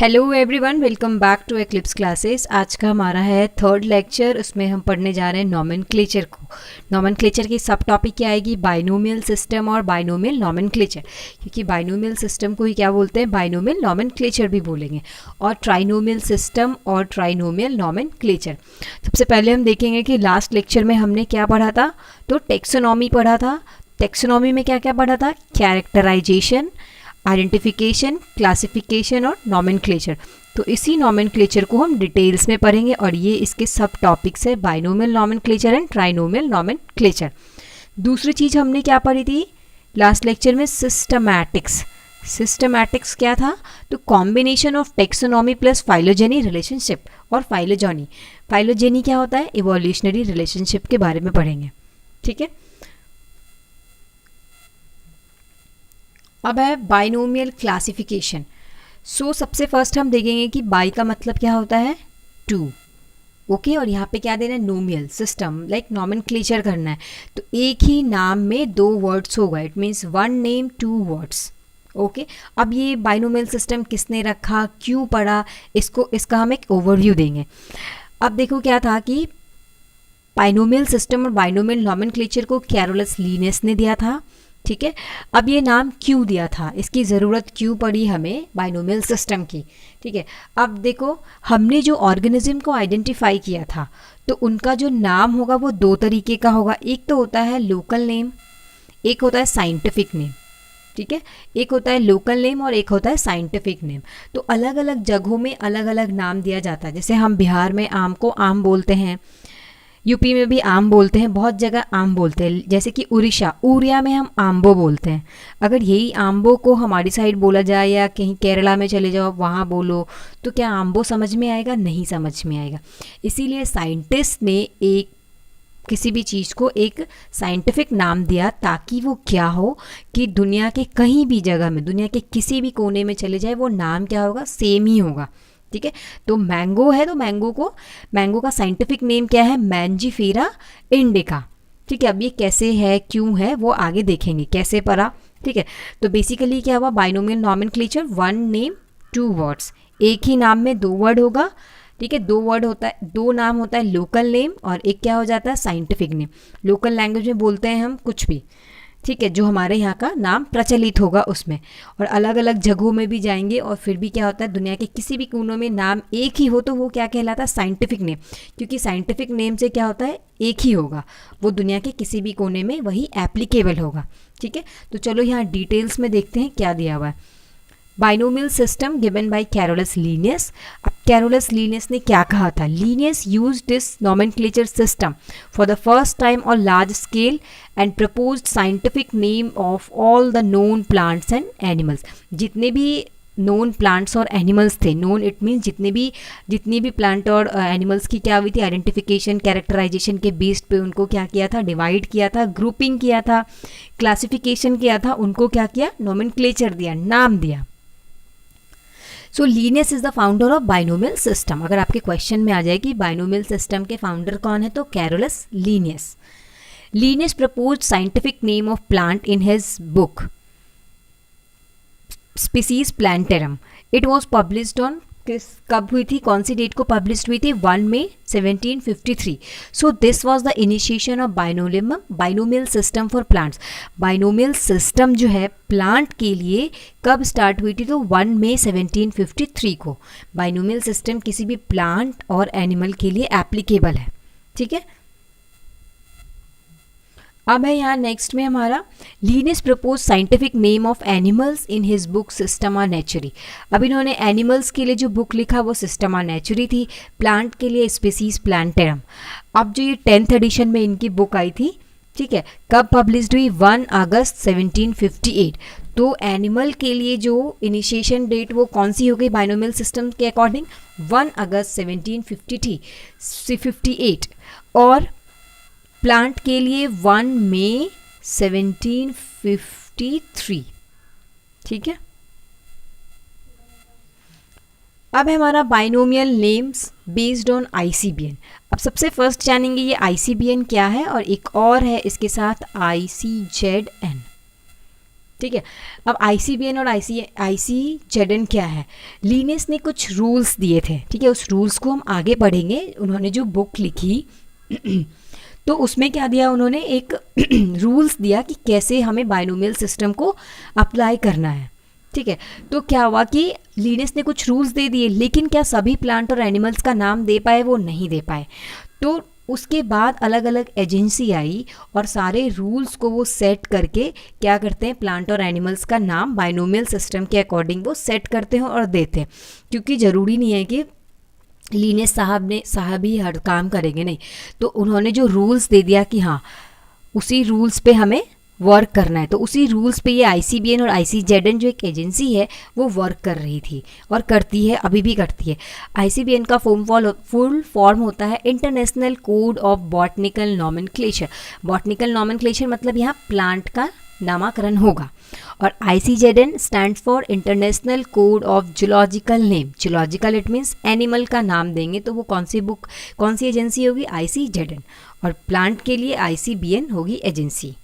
Hello everyone, welcome back to Eclipse classes. आज का हमारा है थर्ड लेक्चर। उसमें हम पढ़ने जा रहे हैं नॉमेनक्लेचर को। नॉमेनक्लेचर की सब टॉपिक क्या आएगी? बाइनोमियल सिस्टम और बाइनोमियल नॉमेनक्लेचर, क्योंकि बाइनोमियल सिस्टम को ही क्या बोलते हैं? बाइनोमियल नॉमेनक्लेचर भी बोलेंगे, और ट्राइनोमियल सिस्टम और ट्राइनोमियल नॉमेनक्लेचर। सबसे पहले हम देखेंगे कि लास्ट लेक्चर में हमने क्या पढ़ा था। तो टेक्सोनॉमी पढ़ा था। टेक्सोनॉमी में क्या क्या पढ़ा था? कैरेक्टराइजेशन, आइडेंटिफिकेशन, क्लासिफिकेशन और नॉमेनक्लेचर। तो इसी नॉमेनक्लेचर को हम डिटेल्स में पढ़ेंगे, और ये इसके सब टॉपिक्स है, binomial nomenclature and trinomial nomenclature. दूसरी चीज़ हमने क्या पढ़ी थी लास्ट लेक्चर में? सिस्टमैटिक्स। सिस्टमैटिक्स क्या था? तो combination of taxonomy plus phylogeny relationship और फाइलोजेनी। फाइलोजेनी क्या होता है? इवोल्यूशनरी रिलेशनशिप के बारे में पढ़ेंगे। ठीक है। अब है बाइनोमियल क्लासिफिकेशन। सो सबसे फर्स्ट हम देखेंगे कि बाई का मतलब क्या होता है? टू। ओके, और यहाँ पे क्या देना है? नोमियल सिस्टम, लाइक नॉमेनक्लेचर करना है। तो एक ही नाम में दो वर्ड्स होगा, it means one name two words. Okay, अब ये बाइनोमियल सिस्टम किसने रखा, क्यों पढ़ा, इसका हम एक ओवरव्यू देंगे। अब देखो क्या था कि बाइनोमियल सिस्टम और बाइनोमियल नॉमेनक्लेचर को कैरोलस लीनियस ने दिया था। ठीक है। अब ये नाम क्यों दिया था, इसकी ज़रूरत क्यों पड़ी हमें बाइनोमियल सिस्टम की? ठीक है। अब देखो, हमने जो ऑर्गेनिज्म को आइडेंटिफाई किया था, तो उनका जो नाम होगा वो दो तरीके का होगा। एक तो होता है लोकल नेम, एक होता है साइंटिफिक नेम। ठीक है, एक होता है लोकल नेम और एक होता है साइंटिफिक नेम। तो अलग अलग जगहों में अलग अलग नाम दिया जाता है। जैसे हम बिहार में आम को आम बोलते हैं, यूपी में भी आम बोलते हैं, बहुत जगह आम बोलते हैं। जैसे कि उड़िया में हम आम्बो बोलते हैं। अगर यही आम्बो को हमारी साइड बोला जाए या कहीं केरला में चले जाओ वहाँ बोलो, तो क्या आम्बो समझ में आएगा? नहीं समझ में आएगा। इसीलिए साइंटिस्ट ने किसी भी चीज़ को एक साइंटिफिक नाम दिया, ताकि वो क्या हो कि दुनिया के कहीं भी जगह में, दुनिया के किसी भी कोने में चले जाए, वो नाम क्या होगा? सेम ही होगा। ठीक है। तो मैंगो है, तो मैंगो का साइंटिफिक नेम क्या है? Mangifera indica. ठीक है। अब ये कैसे है, क्यों है, वो आगे देखेंगे कैसे पढ़ा। ठीक है। तो बेसिकली क्या हुआ? Binomial nomenclature, one name two words. एक ही नाम में दो वर्ड होगा। ठीक है। दो वर्ड होता है, दो नाम होता है लोकल नेम, और एक क्या हो जाता है? Scientific name. लोकल लैंग्वेज में बोलते हैं हम कुछ भी, ठीक है, जो हमारे यहाँ का नाम प्रचलित होगा उसमें। और अलग अलग जगहों में भी जाएंगे, और फिर भी क्या होता है? दुनिया के किसी भी कोनों में नाम एक ही हो, तो वो क्या कहलाता है? Scientific name. क्योंकि साइंटिफिक नेम से क्या होता है? एक ही होगा, वो दुनिया के किसी भी कोने में वही एप्लीकेबल होगा। ठीक है। तो चलो यहाँ डिटेल्स में देखते हैं क्या दिया हुआ है। Binomial system given by Carolus Linnaeus. अब कैरोलस लीनियस ने क्या कहा था? Linnaeus used this nomenclature system for the first time on large scale and proposed scientific name of all the known plants and animals. जितने भी known plants और animals थे, known it means जितनी भी प्लांट और एनिमल्स की क्या हुई थी? आइडेंटिफिकेशन, कैरेक्टराइजेशन के बेस्ड पे उनको क्या किया था? डिवाइड किया था, ग्रुपिंग किया था, क्लासिफिकेशन किया था, उनको क्या किया? नॉमेनक्लेचर दिया, नाम दिया। So Linnaeus is the founder of binomial system. अगर आपके क्वेश्चन में आ जाए कि बाइनोमियल सिस्टम के फाउंडर कौन है, तो Carolus Linnaeus. Linnaeus proposed scientific name of plant in his book species plantarum. It was published on, कब हुई थी, कौन सी डेट को पब्लिश हुई थी? 1 मई 1753। So this was the initiation of binomial system for plants. Binomial system जो है plant के लिए कब स्टार्ट हुई थी? तो 1 मई 1753 को। बाइनोमियल सिस्टम किसी भी प्लांट और एनिमल के लिए एप्लीकेबल है। ठीक है। अब है यहाँ नेक्स्ट में हमारा Linnaeus propose scientific name of animals in his book Systema Naturae. अब इन्होंने एनिमल्स के लिए जो बुक लिखा वो सिस्टमा नेचुरी थी, प्लांट के लिए स्पीसीज प्लांटेरम। अब जो ये 10th एडिशन में इनकी बुक आई थी, ठीक है, कब पब्लिश्ड हुई? 1 अगस्त 1758। तो एनिमल के लिए जो इनिशिएशन डेट वो कौन सी हो गई बाइनोमियल सिस्टम के अकॉर्डिंग? 1 अगस्त 1758। और प्लांट के लिए 1 मई 1753। ठीक है। अब है हमारा binomial names based on ICBN। अब सबसे फर्स्ट जानेंगे ये ICBN क्या है, और एक और है इसके साथ ICZN। ठीक है। अब ICBN और ICZN क्या है, लिनेस ने कुछ रूल्स दिए थे, ठीक है, उस रूल्स को हम आगे पढ़ेंगे। उन्होंने जो बुक लिखी तो उसमें क्या दिया उन्होंने, एक रूल्स दिया कि कैसे हमें बाइनोमियल सिस्टम को अप्लाई करना है, ठीक है। तो क्या हुआ कि लिनेस ने कुछ रूल्स दे दिए, लेकिन क्या सभी प्लांट और एनिमल्स का नाम दे पाए, वो नहीं दे पाए। तो उसके बाद अलग अलग एजेंसी आई और सारे रूल्स को वो सेट करके क्या करते हैं, प्लांट और एनिमल्स का नाम बाइनोमियल सिस्टम के अकॉर्डिंग वो सेट करते हैं और देते हैं। क्योंकि ज़रूरी नहीं है कि लिनेस साहब ही हर काम करेंगे, नहीं। तो उन्होंने जो रूल्स दे दिया कि हाँ उसी रूल्स पे हमें वर्क करना है, तो उसी रूल्स पे ये ICBN और ICZN जो एक एजेंसी है वो वर्क कर रही थी और करती है, अभी भी करती है। ICBN का फुल फॉर्म होता है international code of botanical nomenclature. Botanical nomenclature मतलब यहाँ प्लांट का नामकरण होगा। और ICZN stand for international code of zoological name. Zoological it means animal का नाम देंगे, तो वो कौन सी एजेंसी होगी, ICZN। और प्लांट के लिए ICBN होगी एजेंसी।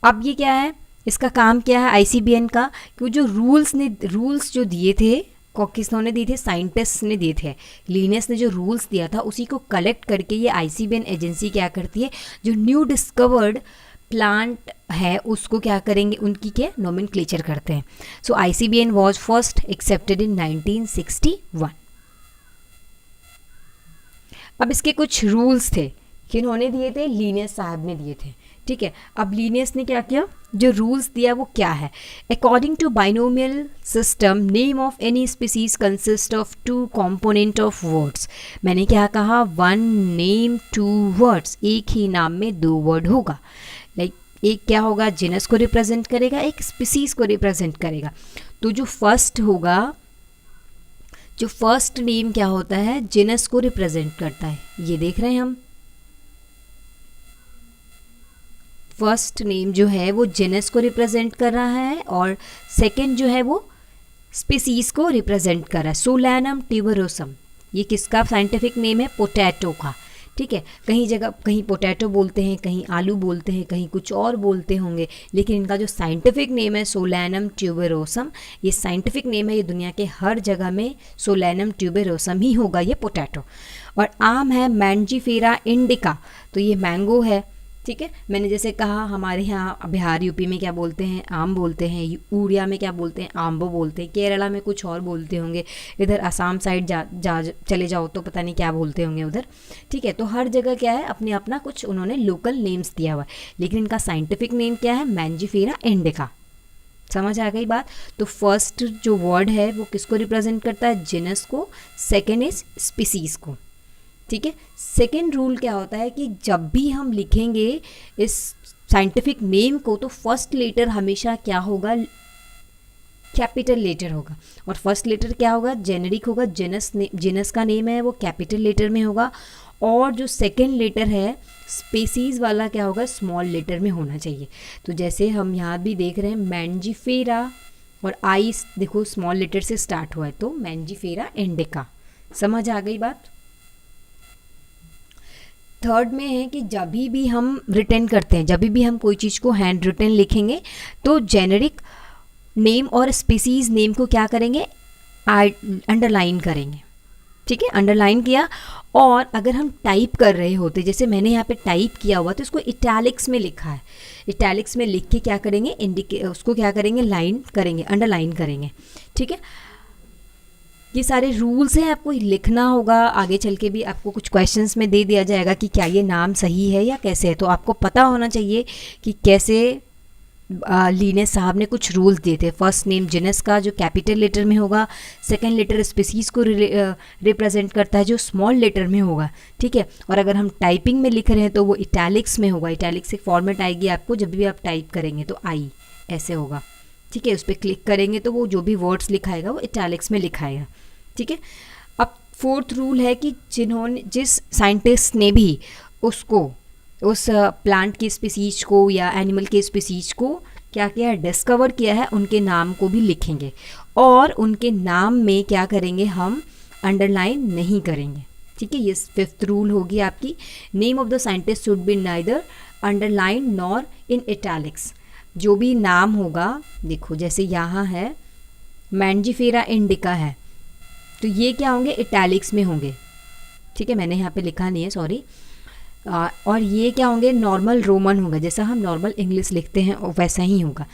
अब ये क्या है, इसका काम क्या है ICBN का, कि जो रूल्स जो दिए थे, किसने दिए थे, साइंटिस्ट ने दिए थे। लिनेस ने जो रूल्स दिया था उसी को कलेक्ट करके ये ICBN एजेंसी क्या करती है, जो न्यू डिस्कवर्ड प्लांट है उसको क्या करेंगे, उनकी क्या नोमेनक्लेचर करते हैं। सो ICBN was first accepted in 1961। अब इसके कुछ रूल्स थे, किन्होंने दिए थे, लिनेस साहब ने दिए थे, ठीक है। अब लिनेस ने क्या किया, जो रूल्स दिया वो क्या है, according to binomial system name of any species consist of 2 component of words. मैंने क्या कहा, 1 नेम 2 वर्ड्स, एक ही नाम में 2 वर्ड होगा। लाइक एक क्या होगा, जिनस को रिप्रेजेंट करेगा, एक स्पीसीज को रिप्रेजेंट करेगा। तो जो फर्स्ट होगा, जो फर्स्ट नेम क्या होता है, जिनस को रिप्रेजेंट करता है, ये देख रहे हैं हम। फर्स्ट नेम जो है वो जेनस को रिप्रेजेंट कर रहा है और सेकंड जो है वो स्पीसीज को रिप्रेजेंट कर रहा है। सोलैनम ट्यूबरोसम, ये किसका साइंटिफिक नेम है, पोटैटो का, ठीक है। कहीं जगह कहीं पोटैटो बोलते हैं, कहीं आलू बोलते हैं, कहीं कुछ और बोलते होंगे, लेकिन इनका जो साइंटिफिक नेम है सोलैनम ट्यूबरोसम, ये साइंटिफिक नेम है, ये दुनिया के हर जगह में सोलैनम ट्यूबरोसम ही होगा ये पोटैटो। और आम है मैंजीफेरा इंडिका, तो ये मैंगो है, ठीक है। मैंने जैसे कहा हमारे यहाँ बिहार यूपी में क्या बोलते हैं, आम बोलते हैं, उड़िया में क्या बोलते हैं, आम्बो बोलते हैं, केरला में कुछ और बोलते होंगे, इधर असम साइड चले जाओ तो पता नहीं क्या बोलते होंगे उधर, ठीक है। तो हर जगह क्या है, अपने अपना कुछ उन्होंने लोकल नेम्स दिया हुआ है, लेकिन इनका साइंटिफिक नेम क्या है, मैंजीफेरा इंडिका। समझ आ गई बात। तो फर्स्ट जो वर्ड है वो किसको रिप्रेजेंट करता है, जिनस को, सेकेंड इज स्पीसीज को, ठीक है। सेकेंड रूल क्या होता है कि जब भी हम लिखेंगे इस साइंटिफिक नेम को तो फर्स्ट लेटर हमेशा क्या होगा, कैपिटल लेटर होगा। और फर्स्ट लेटर क्या होगा, जेनेरिक होगा, जिनस का नेम है वो कैपिटल लेटर में होगा। और जो सेकेंड लेटर है स्पीसीज वाला क्या होगा, स्मॉल लेटर में होना चाहिए। तो जैसे हम यहाँ भी देख रहे हैं मैंजीफेरा और आई देखो स्मॉल लेटर से स्टार्ट हुआ है, तो मैंजीफेरा इंडिका। समझ आ गई बात। थर्ड में है कि जब भी हम रिटर्न करते हैं, जब भी हम कोई चीज़ को हैंड रिटन लिखेंगे तो जेनेरिक नेम और स्पीसीज नेम को क्या करेंगे, अंडरलाइन करेंगे, ठीक है। अंडरलाइन किया। और अगर हम टाइप कर रहे होते, जैसे मैंने यहाँ पे टाइप किया हुआ तो इसको इटैलिक्स में लिखा है, इटैलिक्स में लिख के क्या करेंगे, उसको क्या करेंगे, लाइन करेंगे, अंडरलाइन करेंगे, ठीक है। ये सारे रूल्स हैं, आपको लिखना होगा, आगे चल के भी आपको कुछ क्वेश्चंस में दे दिया जाएगा कि क्या ये नाम सही है या कैसे है। तो आपको पता होना चाहिए कि कैसे लिनेस साहब ने कुछ रूल्स दिए थे। फर्स्ट नेम जिनस का जो कैपिटल लेटर में होगा, सेकंड लेटर स्पीसीज को रिप्रेजेंट करता है जो स्मॉल लेटर में होगा, ठीक है। और अगर हम टाइपिंग में लिख रहे हैं तो वो इटैलिक्स में होगा। इटैलिक्स एक फॉर्मेट आएगी आपको जब भी आप टाइप करेंगे, तो आई ऐसे होगा, ठीक है। उस पर क्लिक करेंगे तो वो जो भी वर्ड्स लिखाएगा वो इटैलिक्स में लिखाएगा, ठीक है। अब फोर्थ रूल है कि जिस साइंटिस्ट ने भी उसको उस प्लांट की स्पीसीज को या एनिमल के स्पीसीज को क्या किया है, डिस्कवर किया है, उनके नाम को भी लिखेंगे। और उनके नाम में क्या करेंगे, हम अंडरलाइन नहीं करेंगे, ठीक है। ये फिफ्थ रूल होगी आपकी। Name of the scientist should be neither underline nor in italics. जो भी नाम होगा, देखो जैसे यहाँ है मैंजीफेरा इंडिका है, तो ये क्या होंगे, इटैलिक्स में होंगे, ठीक है, मैंने यहाँ पे लिखा नहीं है, सॉरी। और ये क्या होंगे, नॉर्मल रोमन होगा, जैसा हम नॉर्मल इंग्लिश लिखते हैं वैसा ही होगा।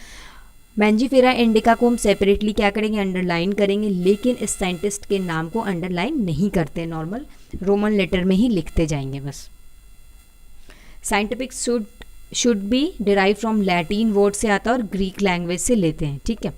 मैंजीफेरा इंडिका को हम सेपरेटली क्या करेंगे, अंडरलाइन करेंगे, लेकिन इस साइंटिस्ट के नाम को अंडरलाइन नहीं करते, नॉर्मल रोमन लेटर में ही लिखते जाएंगे बस। Scientific should be derive from Latin word से आता है और ग्रीक लैंग्वेज से लेते हैं, ठीक है।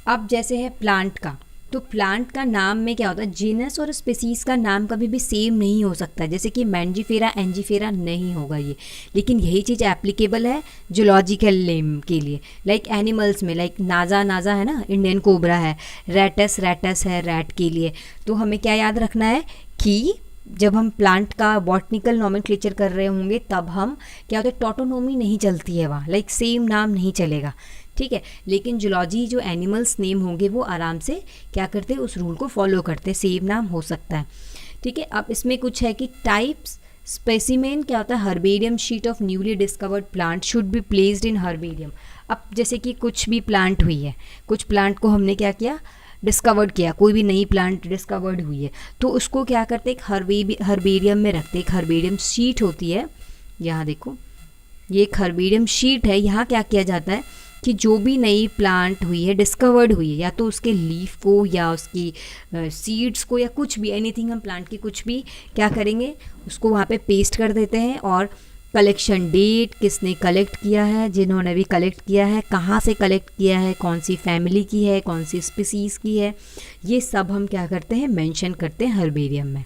अब जैसे है प्लांट का, तो प्लांट का नाम में क्या होता है, जीनस और स्पीसीज का नाम कभी भी सेम नहीं हो सकता, जैसे कि मैंजीफेरा एंजीफेरा नहीं होगा ये, लेकिन यही चीज़ एप्लीकेबल है जूलॉजिकल नेम के लिए, लाइक एनिमल्स में, लाइक नाजा नाजा है ना, इंडियन कोबरा है, रैटस रैटस है रैट के लिए। तो हमें क्या याद रखना है कि जब हम प्लांट का बॉटनिकल नॉमेनक्लेचर कर रहे होंगे तब हम क्या होता है, टॉटोनोमी नहीं चलती है वहाँ, लाइक सेम नाम नहीं चलेगा, ठीक है। लेकिन जूलॉजी जो एनिमल्स नेम होंगे वो आराम से क्या करते हैं, उस रूल को फॉलो करते हैं, सेम नाम हो सकता है, ठीक है। अब इसमें कुछ है कि टाइप्स स्पेसिमेन क्या होता है, herbarium sheet of newly discovered plant should be placed in herbarium. अब जैसे कि कुछ भी प्लांट हुई है, कुछ प्लांट को हमने क्या किया, डिस्कवर्ड किया, कोई भी नई प्लांट डिस्कवर्ड हुई है, तो उसको क्या करते, एक हर्बेरियम में रखते, एक हर्बेरियम शीट होती है, यहाँ देखो ये एक हर्बेरियम शीट है। यहाँ क्या किया जाता है कि जो भी नई प्लांट हुई है, डिस्कवर्ड हुई है, या तो उसके लीफ को या उसकी सीड्स को या कुछ भी, एनीथिंग, हम प्लांट की कुछ भी क्या करेंगे, उसको वहाँ पे पेस्ट कर देते हैं, और कलेक्शन डेट, किसने कलेक्ट किया है, जिन्होंने भी कलेक्ट किया है, कहाँ से कलेक्ट किया है, कौन सी फैमिली की है, कौन सी स्पीसीज़ की है, ये सब हम क्या करते हैं, मेंशन करते हैं हर्बेरियम में,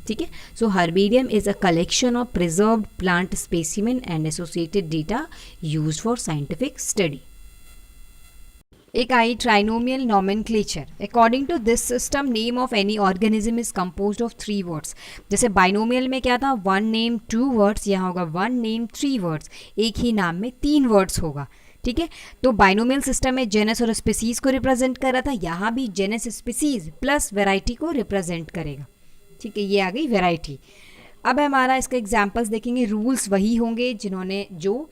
ठीक है। So herbarium is a collection of preserved plant specimen and associated data used for scientific study. एक आई trinomial nomenclature. According to this system name of any organism is composed of 3 words. जैसे binomial में क्या था, 1 name 2 words, यहाँ होगा 1 name 3 words, एक ही नाम में 3 वर्ड्स होगा, ठीक है। तो बाइनोमियल सिस्टम में जेनस और स्पीसीज को रिप्रेजेंट कर रहा था, यहाँ भी जेनस स्पीसीज प्लस वेराइटी को रिप्रेजेंट करेगा, ठीक है, ये आ गई वेराइटी। अब हमारा इसका एग्जाम्पल्स देखेंगे, रूल्स वही होंगे जिन्होंने जो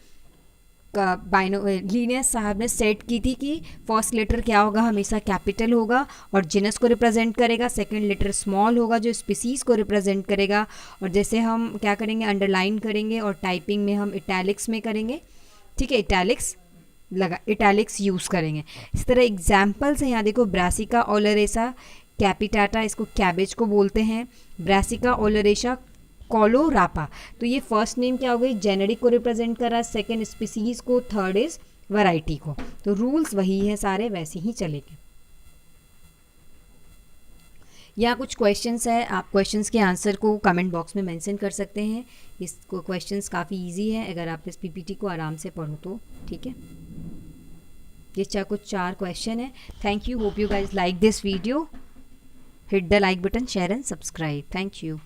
लीनियस साहब ने सेट की थी कि फर्स्ट लेटर क्या होगा, हमेशा कैपिटल होगा और जिनस को रिप्रेजेंट करेगा, सेकंड लेटर स्मॉल होगा जो स्पीसीज को रिप्रेजेंट करेगा, और जैसे हम क्या करेंगे, अंडरलाइन करेंगे, और टाइपिंग में हम इटैलिक्स में करेंगे, ठीक है, इटैलिक्स यूज़ करेंगे। इस तरह एग्जाम्पल्स हैं, यहाँ देखो, ब्रासिका ओलरेसा कैपिटाटा, इसको कैबेज को बोलते हैं, ब्रासिका ओलरेसा कोलोरापा, तो ये फर्स्ट नेम क्या हो गई, जेनेरिक को रिप्रेजेंट कर रहा है, सेकेंड स्पीसीज को, थर्ड इज वैरायटी को। तो रूल्स वही हैं सारे, वैसे ही चलेंगे। यहाँ कुछ क्वेश्चंस है, आप क्वेश्चंस के आंसर को कमेंट बॉक्स में मेंशन कर सकते हैं। इसको क्वेश्चंस काफ़ी इजी है अगर आप इस पीपीटी को आराम से पढ़ो तो, ठीक है। ये कुछ 4 क्वेश्चन है। Thank you, hope you guys like this video, hit the like button, share and subscribe, thank you.